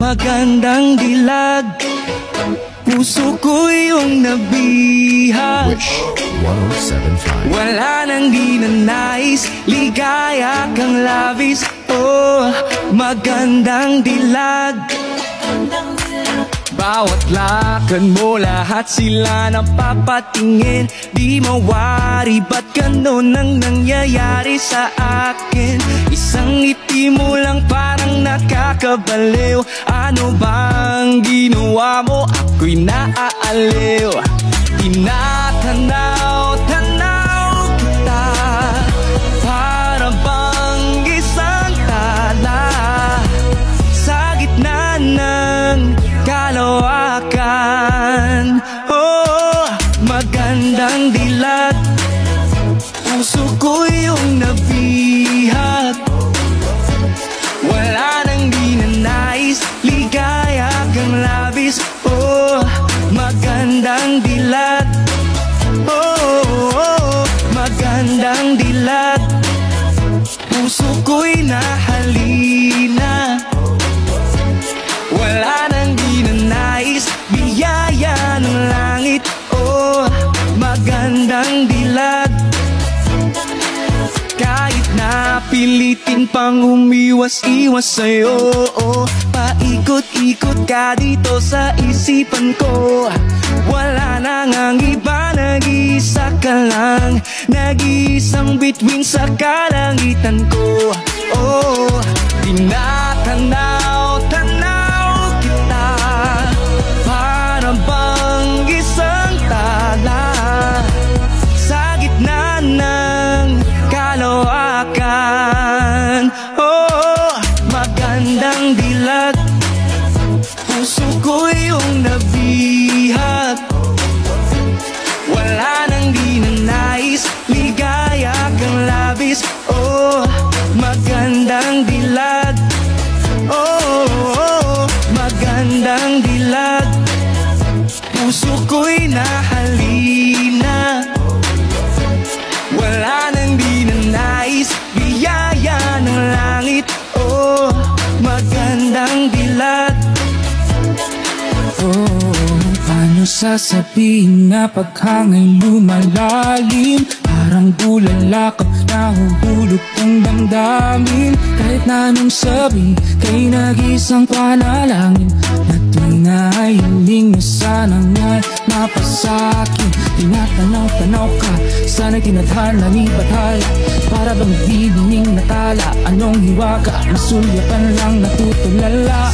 magandang dilag. Puso ko yung nabihag. Wish 1075. Wala nang di na nais, ligaya kang labis. Oh, magandang dilag. Bawat lakad mo, lahat sila napapatingin. Di mawari, ba't ganun ang nangyayari sa akin? Isang ngiti mo lang parang nakakabaliw. Ano bang ginawa mo? Ako'y naaaliw. Tinatanaw-tanaw kita, para bang isang tala sa gitna ng kalawakan. Oh, magandang dilag. Puso ko yung nabihag. Wala nang di na nais, ligaya kang labis. Oh, magandang dilag. Oh, magandang dilag. Puso ko'y nahalina. Wala nang di na nais, biyaya ng langit. Oh, magandang dilag. Kahit napilitin pang umiwas-iwas sa'yo, oh, paikot-ikot ka dito sa isipan ko. Wala nang ang iba, nag-iisa ka lang, nag-iisang bituin sa kalangitan ko. Oh, tinatanaw-tanaw kita, para bang isang tala sa gitna ng kalawakan. Oh, magandang dilag. Puso ko yung nabihag. Wala nang di na nais, ligaya kang labis. Oh, magandang dilag. Oh, magandang dilag. Puso ko'y nahalina. Wala nang di na nais, biyaya ng langit. Oh, magandang dilag. Oh, paano sasabihin na paghangay lumalalim? Parang bulala ka, nahuhulog ang damdamin. Kahit na anong sabi, kay nag-isang panalangin, na tuwing ay hiling na sana nga'y mapasakin. Tinatanaw-tanaw ka, sana'y tinadhana ni Bathala, para bang didining natala. Anong hiwaga, masulyapan lang natutulala.